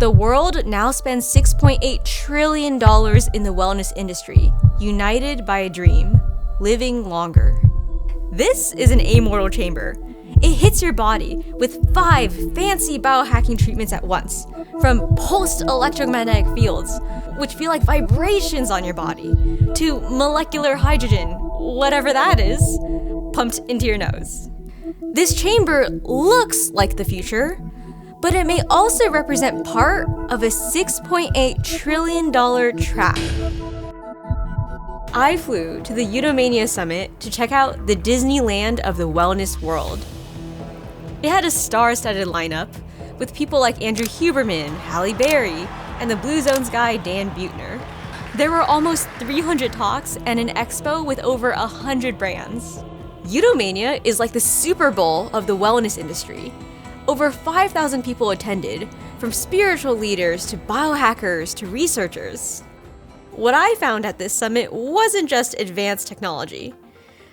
The world now spends $6.8 trillion in the wellness industry, united by a dream: living longer. This is an amortal chamber. It hits your body with 5 fancy biohacking treatments at once, from pulsed electromagnetic fields, which feel like vibrations on your body, to molecular hydrogen, whatever that is, pumped into your nose. This chamber looks like the future, but it may also represent part of a $6.8 trillion trap. I flew to the Eudemonia Summit to check out the Disneyland of the wellness world. It had a star-studded lineup with people like Andrew Huberman, Halle Berry, and the Blue Zone's guy Dan Buettner. There were almost 300 talks and an expo with over 100 brands. Eudemonia is like the Super Bowl of the wellness industry. Over 5,000 people attended, from spiritual leaders to biohackers to researchers. What I found at this summit wasn't just advanced technology.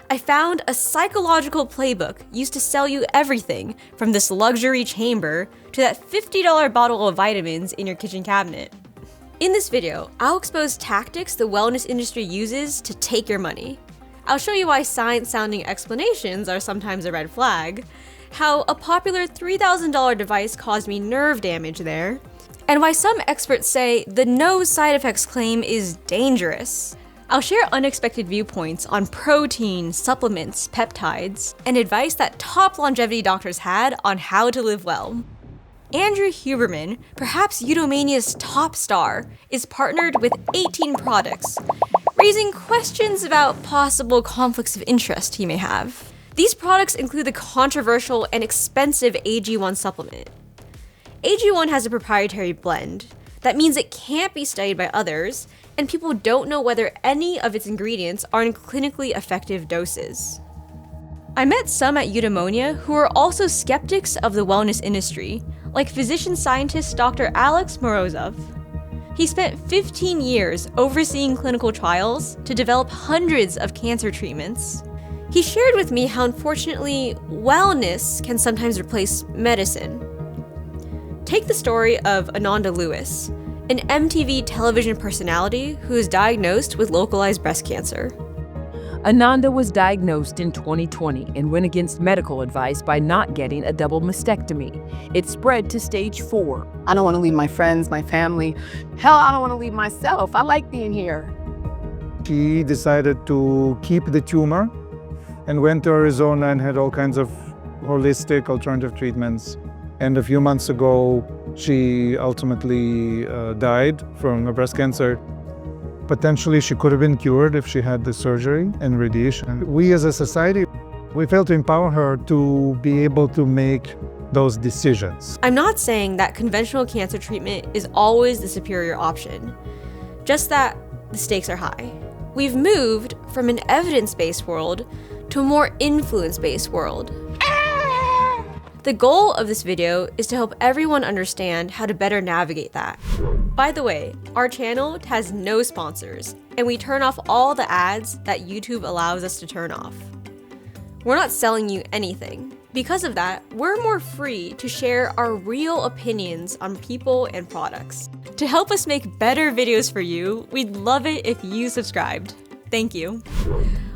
I found a psychological playbook used to sell you everything from this luxury chamber to that $50 bottle of vitamins in your kitchen cabinet. In this video, I'll expose tactics the wellness industry uses to take your money. I'll show you why science-sounding explanations are sometimes a red flag, how a popular $3,000 device caused me nerve damage there, and why some experts say the no side effects claim is dangerous. I'll share unexpected viewpoints on protein, supplements, peptides, and advice that top longevity doctors had on how to live well. Andrew Huberman, perhaps Eudomonia's top star, is partnered with 18 products, raising questions about possible conflicts of interest he may have. These products include the controversial and expensive AG1 supplement. AG1 has a proprietary blend. That means it can't be studied by others, and people don't know whether any of its ingredients are in clinically effective doses. I met some at Eudemonia who are also skeptics of the wellness industry, like physician-scientist Dr. Alex Morozov. He spent 15 years overseeing clinical trials to develop hundreds of cancer treatments. He shared with me how, unfortunately, wellness can sometimes replace medicine. Take the story of Ananda Lewis, an MTV television personality who is diagnosed with localized breast cancer. Ananda was diagnosed in 2020 and went against medical advice by not getting a double mastectomy. It spread to stage 4. I don't want to leave my friends, my family. Hell, I don't want to leave myself. I like being here. She decided to keep the tumor and went to Arizona and had all kinds of holistic alternative treatments. And a few months ago, she ultimately died from a breast cancer. Potentially, she could have been cured if she had the surgery and radiation. We as a society, we failed to empower her to be able to make those decisions. I'm not saying that conventional cancer treatment is always the superior option, just that the stakes are high. We've moved from an evidence-based world to a more influence-based world. The goal of this video is to help everyone understand how to better navigate that. By the way, our channel has no sponsors, and we turn off all the ads that YouTube allows us to turn off. We're not selling you anything. Because of that, we're more free to share our real opinions on people and products. To help us make better videos for you, we'd love it if you subscribed. Thank you.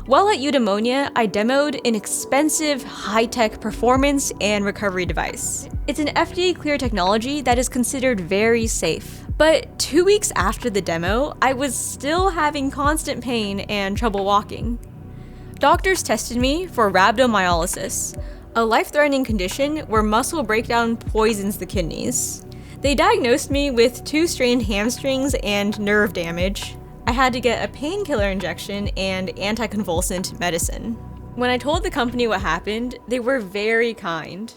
While at Eudemonia, I demoed an expensive, high-tech performance and recovery device. It's an FDA-cleared technology that is considered very safe. But 2 weeks after the demo, I was still having constant pain and trouble walking. Doctors tested me for rhabdomyolysis, a life-threatening condition where muscle breakdown poisons the kidneys. They diagnosed me with 2 strained hamstrings and nerve damage. I had to get a painkiller injection and anticonvulsant medicine. When I told the company what happened, they were very kind.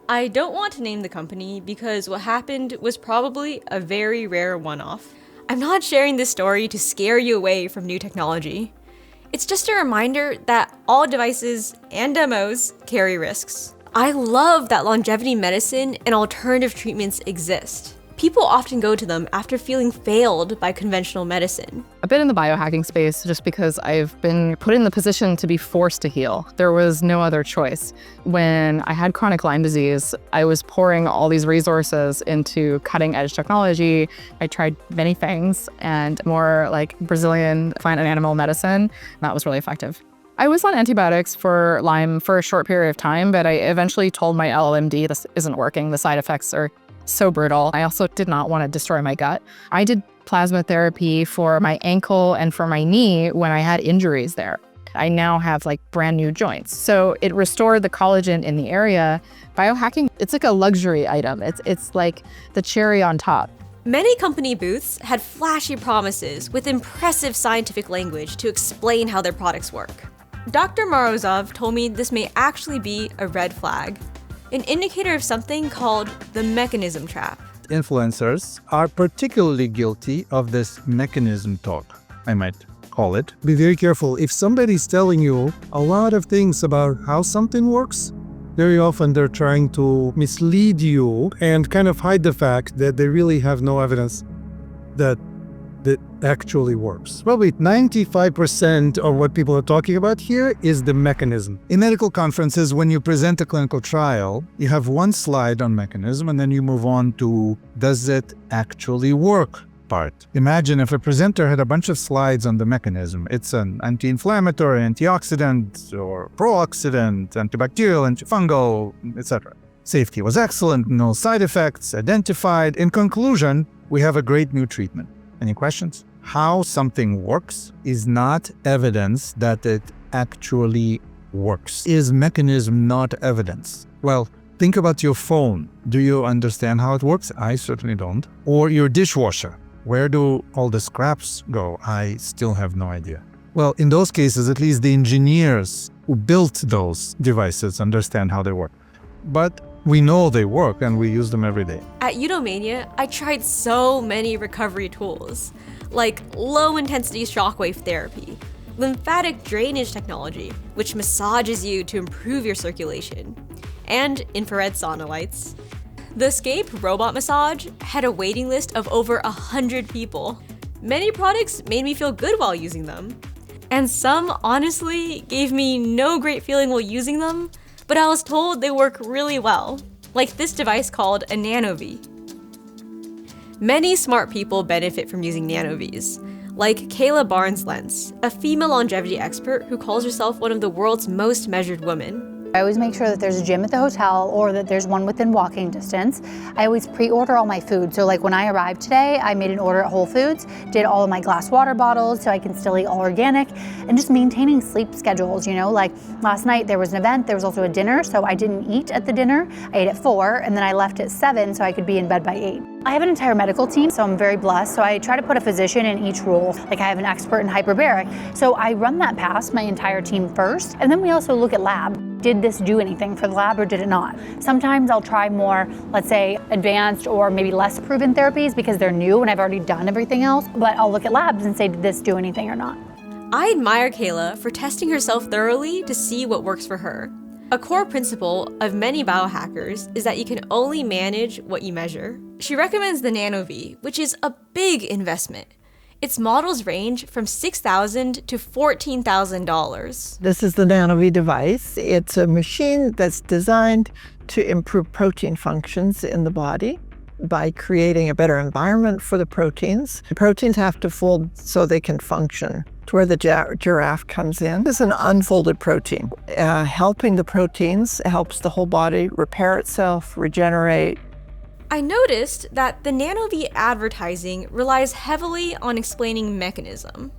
I don't want to name the company because what happened was probably a very rare one-off. I'm not sharing this story to scare you away from new technology. It's just a reminder that all devices and demos carry risks. I love that longevity medicine and alternative treatments exist. People often go to them after feeling failed by conventional medicine. I've been in the biohacking space just because I've been put in the position to be forced to heal. There was no other choice. When I had chronic Lyme disease, I was pouring all these resources into cutting edge technology. I tried many things and more like Brazilian plant and animal medicine. That was really effective. I was on antibiotics for Lyme for a short period of time, but I eventually told my LLMD this isn't working. The side effects are so brutal. I also did not want to destroy my gut. I did plasma therapy for my ankle and for my knee when I had injuries there. I now have like brand new joints. So it restored the collagen in the area. Biohacking, it's like a luxury item. It's like the cherry on top. Many company booths had flashy promises with impressive scientific language to explain how their products work. Dr. Morozov told me this may actually be a red flag, an indicator of something called the mechanism trap. Influencers are particularly guilty of this mechanism talk, I might call it. Be very careful. If somebody's telling you a lot of things about how something works, very often they're trying to mislead you and kind of hide the fact that they really have no evidence that it actually works. Probably 95% of what people are talking about here is the mechanism. In medical conferences, when you present a clinical trial, you have one slide on mechanism and then you move on to does it actually work part. Imagine if a presenter had a bunch of slides on the mechanism. It's an anti-inflammatory, antioxidant, or pro-oxidant, antibacterial, antifungal, etc. Safety was excellent, no side effects identified. In conclusion, we have a great new treatment. Any questions? How something works is not evidence that it actually works. Is mechanism not evidence? Well, think about your phone. Do you understand how it works? I certainly don't. Or your dishwasher. Where do all the scraps go? I still have no idea. Well, in those cases, at least the engineers who built those devices understand how they work. But we know they work and we use them every day. At Eudemonia, I tried so many recovery tools, like low-intensity shockwave therapy, lymphatic drainage technology, which massages you to improve your circulation, and infrared sauna lights. The Escape robot massage had a waiting list of over 100 people. Many products made me feel good while using them, and some honestly gave me no great feeling while using them, but I was told they work really well, like this device called a NanoV. Many smart people benefit from using NanoVs, like Kayla Barnes-Lentz, a female longevity expert who calls herself one of the world's most measured women. I always make sure that there's a gym at the hotel or that there's one within walking distance. I always pre-order all my food. So like when I arrived today, I made an order at Whole Foods, did all of my glass water bottles so I can still eat all organic, and just maintaining sleep schedules, you know, like last night there was an event, there was also a dinner, so I didn't eat at the dinner. I ate at 4 and then I left at 7 so I could be in bed by 8. I have an entire medical team, so I'm very blessed. So I try to put a physician in each role. Like I have an expert in hyperbaric. So I run that past my entire team first, and then we also look at lab. Did this do anything for the lab or did it not? Sometimes I'll try more, let's say, advanced or maybe less proven therapies because they're new and I've already done everything else, but I'll look at labs and say, did this do anything or not? I admire Kayla for testing herself thoroughly to see what works for her. A core principle of many biohackers is that you can only manage what you measure. She recommends the NanoV, which is a big investment. Its models range from $6,000 to $14,000. This is the NanoV device. It's a machine that's designed to improve protein functions in the body by creating a better environment for the proteins. The proteins have to fold so they can function. It's where the giraffe comes in. It's an unfolded protein. Helping the proteins helps the whole body repair itself, regenerate. I noticed that the NanoV advertising relies heavily on explaining mechanism.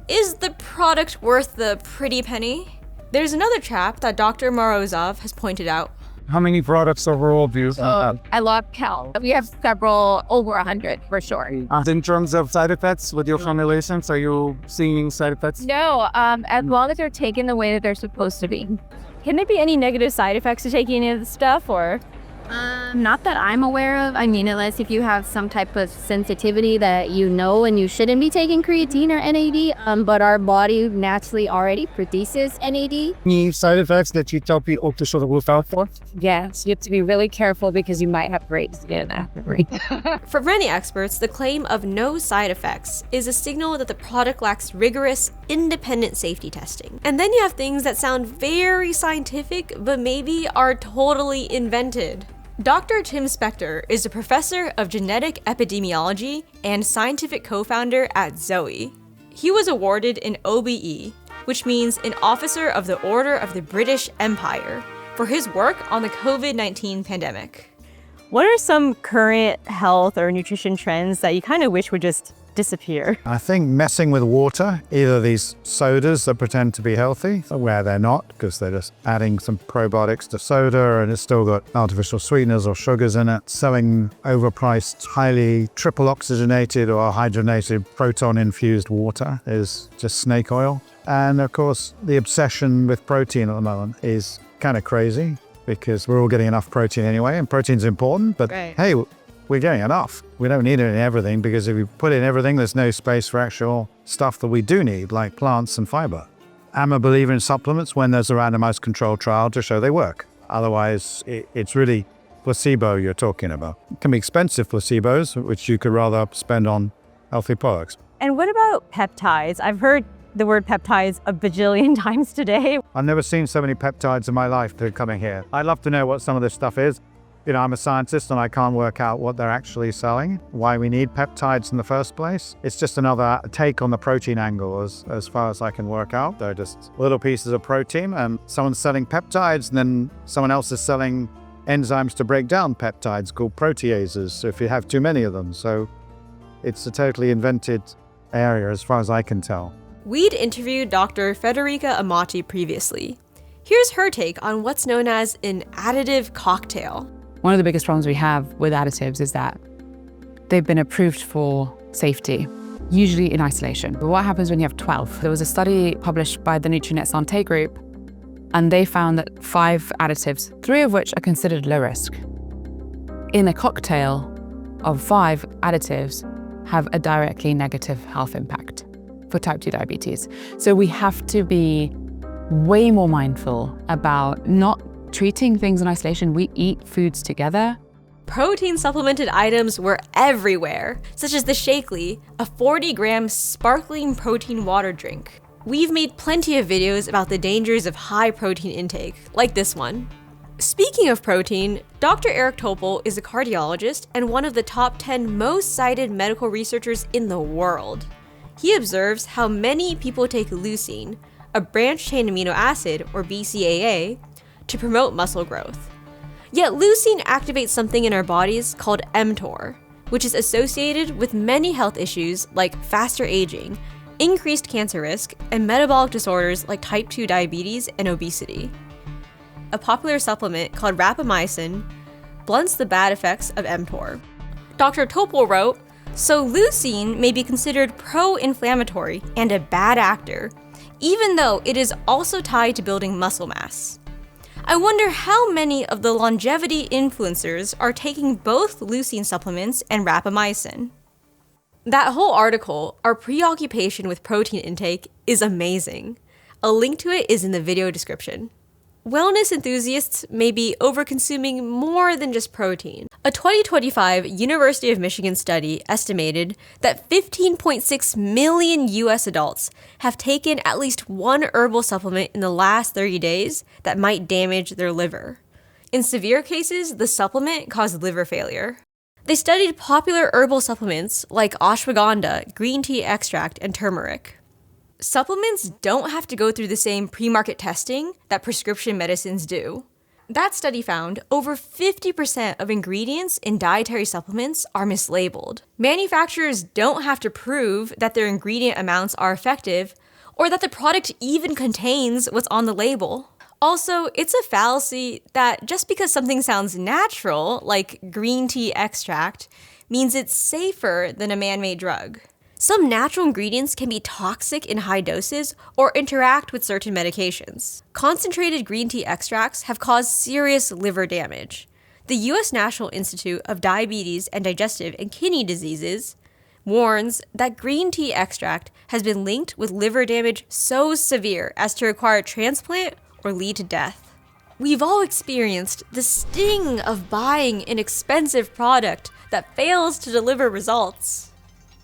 Is the product worth the pretty penny? There's another trap that Dr. Morozov has pointed out. How many products overall do you have? I love Cal. We have several, over 100 for sure. In terms of side effects with your formulations, are you seeing side effects? No, as long as they're taken the way that they're supposed to be. Can there be any negative side effects to taking any of this stuff, or? Not that I'm aware of. I mean, unless if you have some type of sensitivity that you know and you shouldn't be taking creatine or NAD, but our body naturally already produces NAD. Any side effects that you tell people to sort of look out for? Yes, you have to be really careful because you might have great skin afterwards. For many experts, the claim of no side effects is a signal that the product lacks rigorous, independent safety testing. And then you have things that sound very scientific, but maybe are totally invented. Dr. Tim Spector is a professor of genetic epidemiology and scientific co-founder at Zoe. He was awarded an OBE, which means an Officer of the Order of the British Empire, for his work on the COVID-19 pandemic. What are some current health or nutrition trends that you kind of wish would just disappear? I think messing with water, either these sodas that pretend to be healthy, where they're not, because they're just adding some probiotics to soda and it's still got artificial sweeteners or sugars in it, selling overpriced, highly triple oxygenated or hydrogenated proton-infused water is just snake oil. And of course, the obsession with protein at the moment is kind of crazy because we're all getting enough protein anyway, and protein's important, but hey, we're getting enough. We don't need it in everything because if we put it in everything, there's no space for actual stuff that we do need, like plants and fiber. I'm a believer in supplements when there's a randomized controlled trial to show they work. Otherwise, it's really placebo you're talking about. It can be expensive placebos, which you could rather spend on healthy products. And what about peptides? I've heard the word peptides a bajillion times today. I've never seen so many peptides in my life that are coming here. I'd love to know what some of this stuff is. You know, I'm a scientist and I can't work out what they're actually selling, why we need peptides in the first place. It's just another take on the protein angle as far as I can work out. They're just little pieces of protein and someone's selling peptides and then someone else is selling enzymes to break down peptides called proteases if you have too many of them. So it's a totally invented area as far as I can tell. We'd interviewed Dr. Federica Amati previously. Here's her take on what's known as an additive cocktail. One of the biggest problems we have with additives is that they've been approved for safety, usually in isolation. But what happens when you have 12? There was a study published by the NutriNet-Santé group, and they found that 5 additives, 3 of which are considered low risk, in a cocktail of 5 additives have a directly negative health impact for type 2 diabetes. So we have to be way more mindful about not treating things in isolation. We eat foods together. Protein supplemented items were everywhere, such as the Shakely, a 40-gram sparkling protein water drink. We've made plenty of videos about the dangers of high protein intake, like this one. Speaking of protein, Dr. Eric Topol is a cardiologist and one of the top 10 most cited medical researchers in the world. He observes how many people take leucine, a branched-chain amino acid, or BCAA, to promote muscle growth. Yet leucine activates something in our bodies called mTOR, which is associated with many health issues like faster aging, increased cancer risk, and metabolic disorders like type 2 diabetes and obesity. A popular supplement called rapamycin blunts the bad effects of mTOR. Dr. Topol wrote, "So leucine may be considered pro-inflammatory and a bad actor, even though it is also tied to building muscle mass. I wonder how many of the longevity influencers are taking both leucine supplements and rapamycin." That whole article, Our Preoccupation with Protein Intake, is amazing. A link to it is in the video description. Wellness enthusiasts may be overconsuming more than just protein. A 2025 University of Michigan study estimated that 15.6 million US adults have taken at least one herbal supplement in the last 30 days that might damage their liver. In severe cases, the supplement caused liver failure. They studied popular herbal supplements like ashwagandha, green tea extract, and turmeric. Supplements don't have to go through the same pre-market testing that prescription medicines do. That study found over 50% of ingredients in dietary supplements are mislabeled. Manufacturers don't have to prove that their ingredient amounts are effective or that the product even contains what's on the label. Also, it's a fallacy that just because something sounds natural, like green tea extract, means it's safer than a man-made drug. Some natural ingredients can be toxic in high doses or interact with certain medications. Concentrated green tea extracts have caused serious liver damage. The U.S. National Institute of Diabetes and Digestive and Kidney Diseases warns that green tea extract has been linked with liver damage so severe as to require transplant or lead to death. We've all experienced the sting of buying an expensive product that fails to deliver results.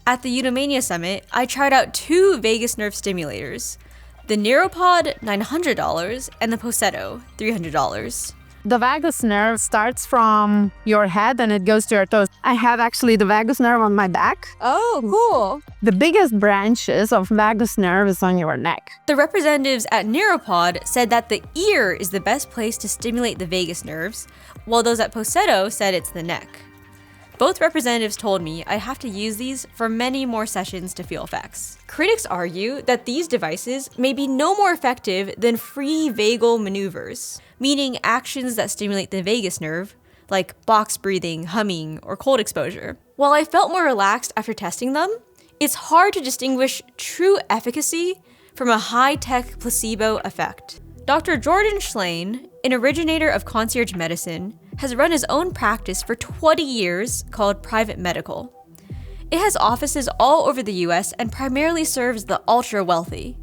At the Eudemonia Summit, I tried out 2 vagus nerve stimulators, the Neuropod $900 and the Posetto $300. The vagus nerve starts from your head and it goes to your toes. I have actually the vagus nerve on my back. Oh, cool. The biggest branches of vagus nerve is on your neck. The representatives at Neuropod said that the ear is the best place to stimulate the vagus nerves, while those at Posetto said it's the neck. Both representatives told me I have to use these for many more sessions to feel effects. Critics argue that these devices may be no more effective than free vagal maneuvers, meaning actions that stimulate the vagus nerve, like box breathing, humming, or cold exposure. While I felt more relaxed after testing them, it's hard to distinguish true efficacy from a high-tech placebo effect. Dr. Jordan Shlain, an originator of concierge medicine, has run his own practice for 20 years called Private Medical. It has offices all over the US and primarily serves the ultra-wealthy.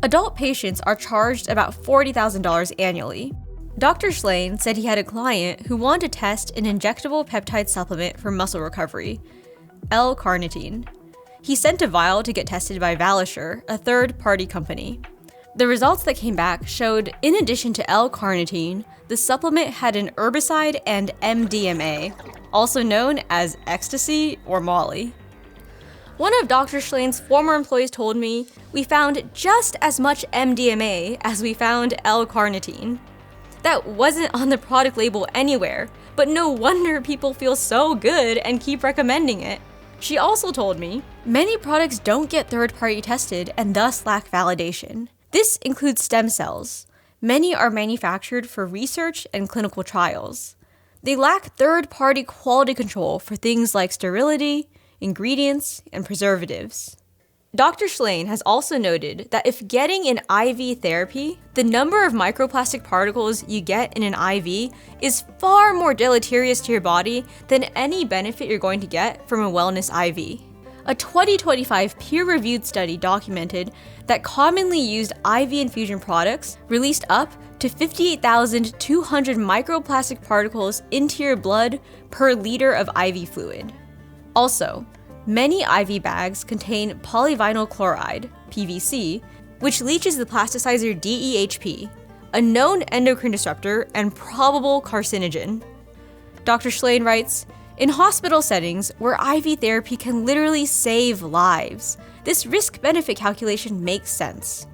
Adult patients are charged about $40,000 annually. Dr. Shlain said he had a client who wanted to test an injectable peptide supplement for muscle recovery, L-carnitine. He sent a vial to get tested by Valisure, a third-party company. The results that came back showed, in addition to L-carnitine, the supplement had an herbicide and MDMA, also known as ecstasy or Molly. One of Dr. Schlain's former employees told me, "We found just as much MDMA as we found L-carnitine." That wasn't on the product label anywhere, but no wonder people feel so good and keep recommending it. She also told me, many products don't get third-party tested and thus lack validation. This includes stem cells. Many are manufactured for research and clinical trials. They lack third-party quality control for things like sterility, ingredients, and preservatives. Dr. Shlain has also noted that if getting an IV therapy, the number of microplastic particles you get in an IV is far more deleterious to your body than any benefit you're going to get from a wellness IV. A 2025 peer-reviewed study documented that commonly used IV infusion products released up to 58,200 microplastic particles into your blood per liter of IV fluid. Also, many IV bags contain polyvinyl chloride, PVC, which leaches the plasticizer DEHP, a known endocrine disruptor and probable carcinogen. Dr. Shlain writes, "In hospital settings where IV therapy can literally save lives, this risk-benefit calculation makes sense.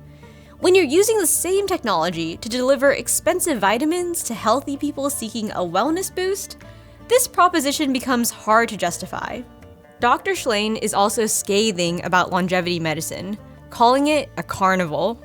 When you're using the same technology to deliver expensive vitamins to healthy people seeking a wellness boost, this proposition becomes hard to justify." Dr. Shlain is also scathing about longevity medicine, calling it a carnival.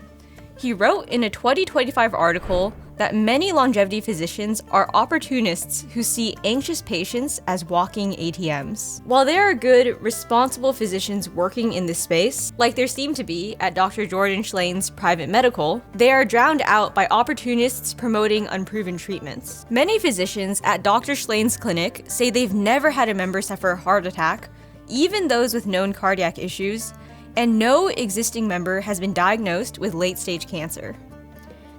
He wrote in a 2025 article that many longevity physicians are opportunists who see anxious patients as walking ATMs. While there are good, responsible physicians working in this space, like there seem to be at Dr. Jordan Schlain's Private Medical, they are drowned out by opportunists promoting unproven treatments. Many physicians at Dr. Schlain's clinic say they've never had a member suffer a heart attack, even those with known cardiac issues, and no existing member has been diagnosed with late-stage cancer.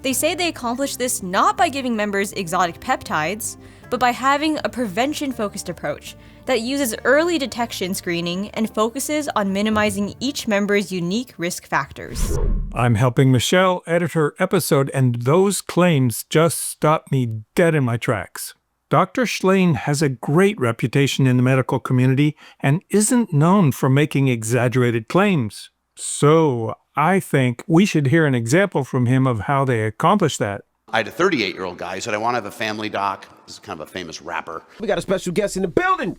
They say they accomplish this not by giving members exotic peptides, but by having a prevention-focused approach that uses early detection screening and focuses on minimizing each member's unique risk factors. I'm helping Michelle edit her episode, and those claims just stopped me dead in my tracks. Dr. Shlain has a great reputation in the medical community and isn't known for making exaggerated claims. So I think we should hear an example from him of how they accomplish that. I had a 38-year-old guy who said, "I want to have a family doc." This is kind of a famous rapper. We got a special guest in the building.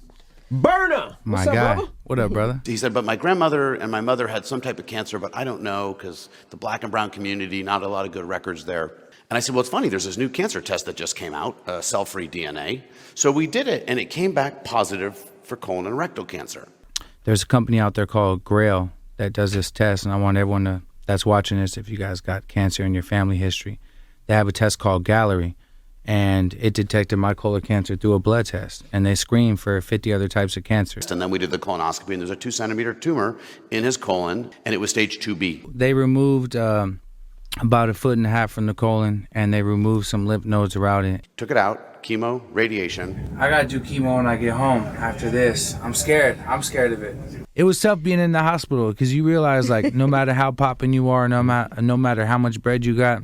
Burner! My What's up, guy. brother? What up, brother? He said, "But my grandmother and my mother had some type of cancer, but I don't know because the black and brown community, not a lot of good records there." And I said, "Well, it's funny, there's this new cancer test that just came out, cell-free DNA." So we did it, and it came back positive for colon and rectal cancer. There's a company out there called Grail that does this test, and I want everyone that's watching this, if you guys got cancer in your family history, they have a test called Gallery, and it detected my colon cancer through a blood test, and they screened for 50 other types of cancers. And then we did the colonoscopy, and there's a 2-centimeter tumor in his colon, and it was stage 2B. They removed about 1.5 feet from the colon, and they removed some lymph nodes around it. Took it out, chemo, radiation. I gotta do chemo when I get home after this. I'm scared of it. It was tough being in the hospital because you realize, like, no matter how poppin' you are, no matter how much bread you got,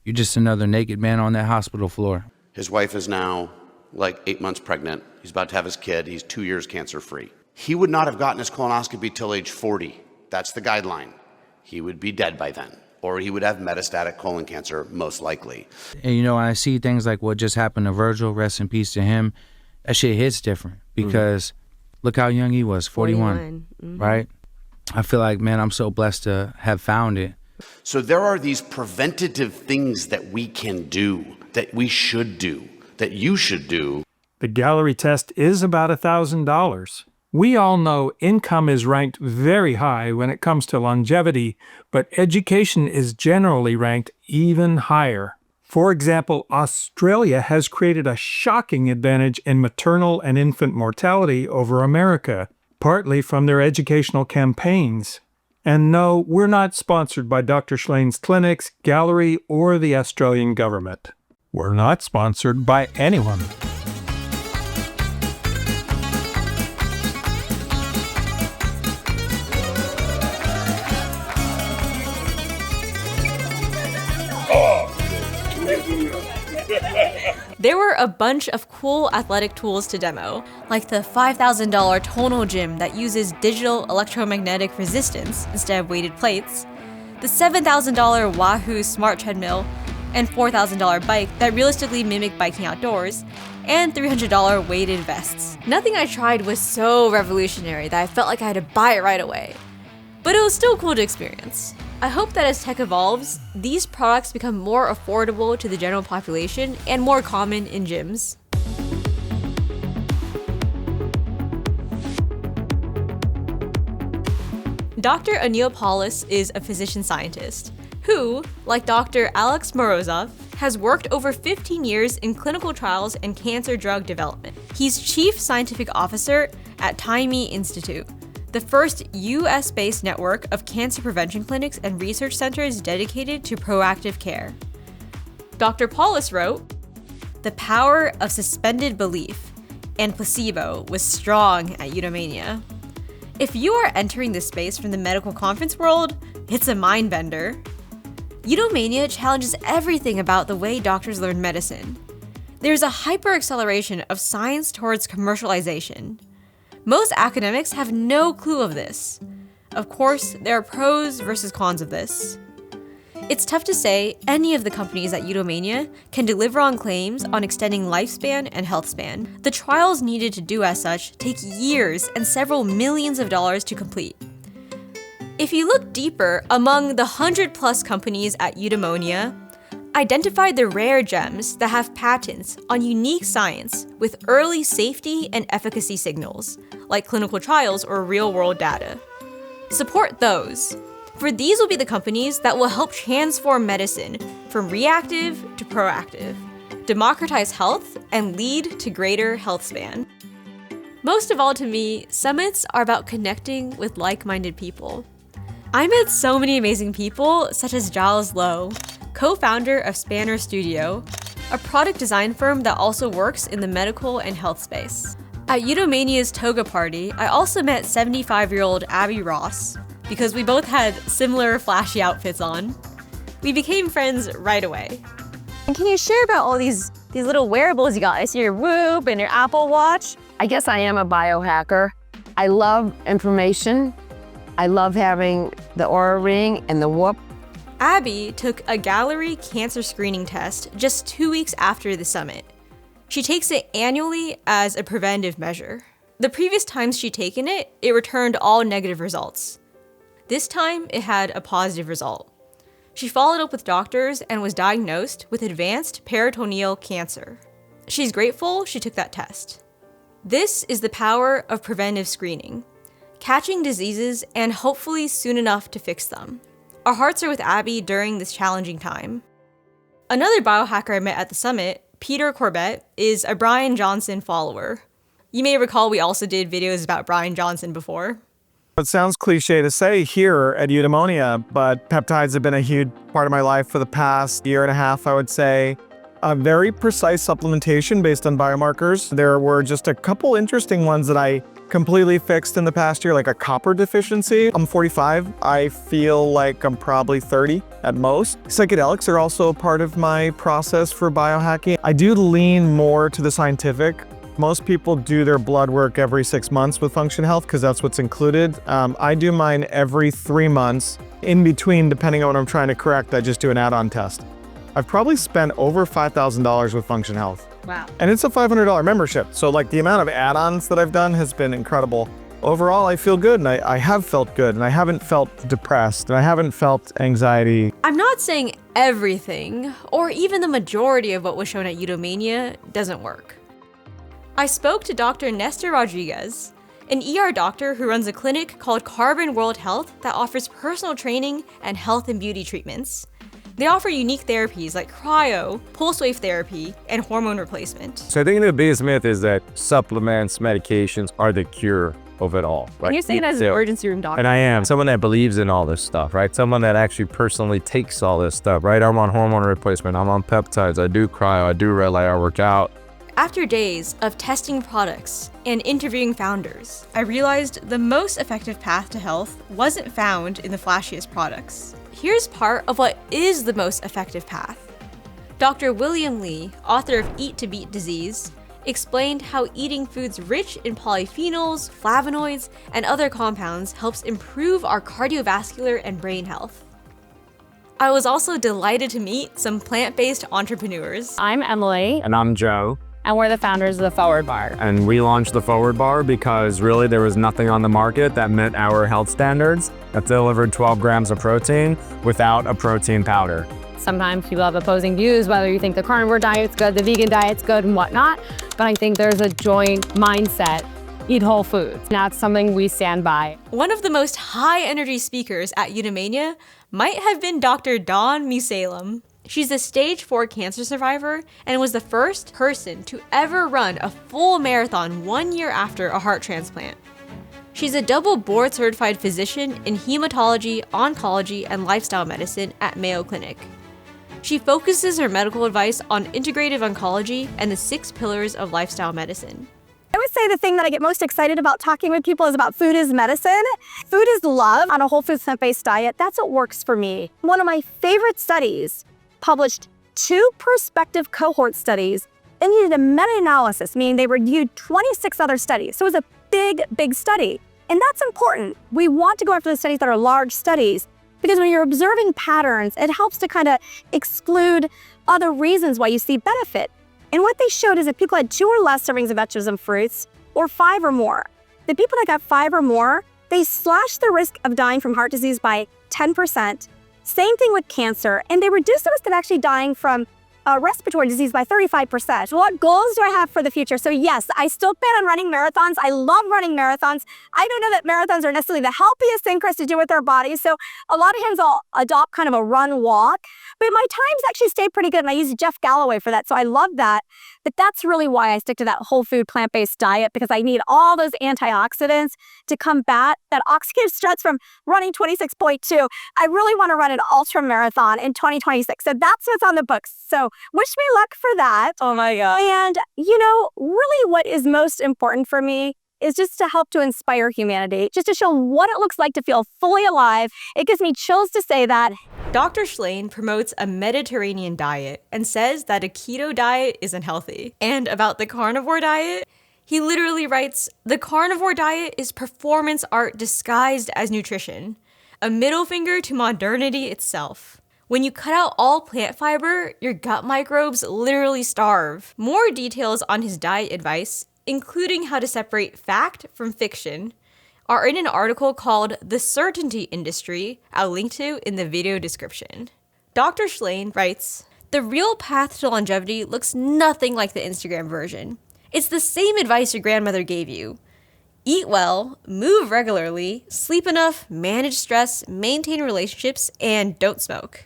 you're just another naked man on that hospital floor. His wife is now like 8 months pregnant. He's about to have his kid. He's 2 years cancer-free. He would not have gotten his colonoscopy till age 40. That's the guideline. He would be dead by then, or he would have metastatic colon cancer, most likely. And you know, when I see things like what just happened to Virgil, rest in peace to him, that shit hits different because look how young he was, 41. Right? I feel like, man, I'm so blessed to have found it. So there are these preventative things that we can do, that we should do, that you should do. The Gallery test is about $1,000. We all know income is ranked very high when it comes to longevity, but education is generally ranked even higher. For example, Australia has created a shocking advantage in maternal and infant mortality over America, partly from their educational campaigns. And no, we're not sponsored by Dr. Shlain's clinics, Gallery, or the Australian government. We're not sponsored by anyone. There were a bunch of cool athletic tools to demo, like the $5,000 tonal gym that uses digital electromagnetic resistance instead of weighted plates, the $7,000 Wahoo smart treadmill, and $4,000 bike that realistically mimic biking outdoors, and $300 weighted vests. Nothing I tried was so revolutionary that I felt like I had to buy it right away, but it was still cool to experience. I hope that as tech evolves, these products become more affordable to the general population and more common in gyms. Dr. Aneel Paulus is a physician scientist who, like Dr. Alex Morozov, has worked over 15 years in clinical trials and cancer drug development. He's Chief Scientific Officer at Taimi Institute, the first US-based network of cancer prevention clinics and research centers dedicated to proactive care. Dr. Paulus wrote, "The power of suspended belief and placebo was strong at Eudemonia. If you are entering this space from the medical conference world, it's a mind bender. Eudemonia challenges everything about the way doctors learn medicine. There's a hyper-acceleration of science towards commercialization. Most academics have no clue of this. Of course, there are pros versus cons of this. It's tough to say any of the companies at Eudemonia can deliver on claims on extending lifespan and health span. The trials needed to do as such take years and several millions of dollars to complete. If you look deeper among the 100+ companies at Eudemonia, identify the rare gems that have patents on unique science with early safety and efficacy signals, like clinical trials or real-world data. Support those, for these will be the companies that will help transform medicine from reactive to proactive, democratize health, and lead to greater health span. Most of all to me, summits are about connecting with like-minded people. I met so many amazing people, such as Giles Lowe, co-founder of Spanner Studio, a product design firm that also works in the medical and health space. At Eudomonia's Toga Party, I also met 75-year-old Abby Ross, because we both had similar flashy outfits on. We became friends right away. And can you share about all these little wearables you got? I see your Whoop and your Apple Watch. I guess I am a biohacker. I love information. I love having the Oura Ring and the Whoop. Abby took a Gallery cancer screening test just 2 weeks after the summit. She takes it annually as a preventive measure. The previous times she'd taken it, it returned all negative results. This time, it had a positive result. She followed up with doctors and was diagnosed with advanced peritoneal cancer. She's grateful she took that test. This is the power of preventive screening, catching diseases and hopefully soon enough to fix them. Our hearts are with Abby during this challenging time. Another biohacker I met at the summit, Peter Corbett, is a Bryan Johnson follower. You may recall we also did videos about Bryan Johnson before. It sounds cliche to say here at Eudemonia, but peptides have been a huge part of my life for the past year and a half, I would say. A very precise supplementation based on biomarkers. There were just a couple interesting ones that I completely fixed in the past year, like a copper deficiency. I'm 45. I feel like I'm probably 30 at most. Psychedelics are also a part of my process for biohacking. I do lean more to the scientific. Most people do their blood work every 6 months with Function Health because that's what's included. I do mine every 3 months. In between, depending on what I'm trying to correct, I just do an add-on test. I've probably spent over $5,000 with Function Health. Wow. And it's a $500 membership. So like the amount of add-ons that I've done has been incredible. Overall, I feel good, and I have felt good, and I haven't felt depressed, and I haven't felt anxiety. I'm not saying everything, or even the majority of what was shown at Eudemonia doesn't work. I spoke to Dr. Nestor Rodriguez, an ER doctor who runs a clinic called Carbon World Health that offers personal training and health and beauty treatments. They offer unique therapies like cryo, pulse wave therapy, and hormone replacement. So I think the biggest myth is that supplements, medications are the cure of it all. Right? And you're saying that as an emergency room doctor. And I am. Someone that believes in all this stuff, right? Someone that actually personally takes all this stuff, right? I'm on hormone replacement, I'm on peptides, I do cryo, I do red light, I work out. After days of testing products and interviewing founders, I realized the most effective path to health wasn't found in the flashiest products. Here's part of what is the most effective path. Dr. William Li, author of Eat to Beat Disease, explained how eating foods rich in polyphenols, flavonoids, and other compounds helps improve our cardiovascular and brain health. I was also delighted to meet some plant-based entrepreneurs. I'm Emily. And I'm Joe. And we're the founders of the Forward Bar. And we launched the Forward Bar because really there was nothing on the market that met our health standards that delivered 12 grams of protein without a protein powder. Sometimes people have opposing views, whether you think the carnivore diet's good, the vegan diet's good, and whatnot. But I think there's a joint mindset. Eat whole foods. And that's something we stand by. One of the most high-energy speakers at Eudemonia might have been Dr. Dawn Musalem. She's a stage 4 cancer survivor and was the first person to ever run a full marathon 1 year after a heart transplant. She's a double board-certified physician in hematology, oncology, and lifestyle medicine at Mayo Clinic. She focuses her medical advice on integrative oncology and the 6 pillars of lifestyle medicine. I would say the thing that I get most excited about talking with people is about food is medicine. Food is love on a whole food plant-based diet. That's what works for me. One of my favorite studies published 2 prospective cohort studies and needed a meta-analysis, meaning they reviewed 26 other studies. So it was a big, big study. And that's important. We want to go after the studies that are large studies because when you're observing patterns, it helps to kind of exclude other reasons why you see benefit. And what they showed is that people had 2 or less servings of vegetables and fruits, or 5 or more. The people that got 5 or more, they slashed the risk of dying from heart disease by 10%. Same thing with cancer, and they reduced the risk of actually dying from respiratory disease by 35%. What goals do I have for the future? So yes, I still plan on running marathons. I love running marathons. I don't know that marathons are necessarily the healthiest thing for us to do with our bodies, so a lot of times I'll adopt kind of a run-walk, but my times actually stay pretty good, and I use Jeff Galloway for that, so I love that. But that's really why I stick to that whole food plant-based diet, because I need all those antioxidants to combat that oxidative stress from running 26.2. I really want to run an ultra marathon in 2026, so that's what's on the books. So wish me luck for that. Oh my God. And, really what is most important for me is just to help to inspire humanity, just to show what it looks like to feel fully alive. It gives me chills to say that. Dr. Shlain promotes a Mediterranean diet and says that a keto diet isn't healthy. And about the carnivore diet, he literally writes, "The carnivore diet is performance art disguised as nutrition, a middle finger to modernity itself. When you cut out all plant fiber, your gut microbes literally starve." More details on his diet advice, including how to separate fact from fiction, are in an article called The Certainty Industry, I'll link to in the video description. Dr. Shlain writes, "The real path to longevity looks nothing like the Instagram version. It's the same advice your grandmother gave you. Eat well, move regularly, sleep enough, manage stress, maintain relationships, and don't smoke.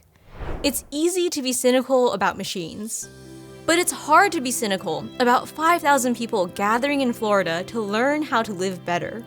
It's easy to be cynical about machines, but it's hard to be cynical about 5,000 people gathering in Florida to learn how to live better.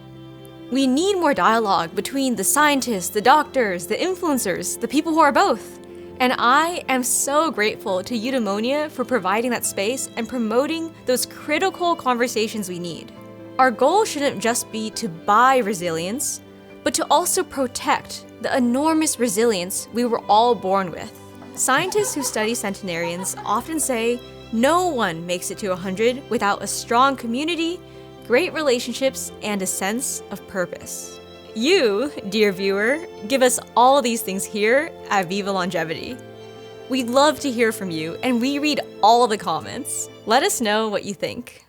We need more dialogue between the scientists, the doctors, the influencers, the people who are both. And I am so grateful to Eudemonia for providing that space and promoting those critical conversations we need. Our goal shouldn't just be to buy resilience, but to also protect the enormous resilience we were all born with. Scientists who study centenarians often say no one makes it to 100 without a strong community, great relationships, and a sense of purpose. You, dear viewer, give us all these things here at Viva Longevity. We'd love to hear from you, and we read all the comments. Let us know what you think.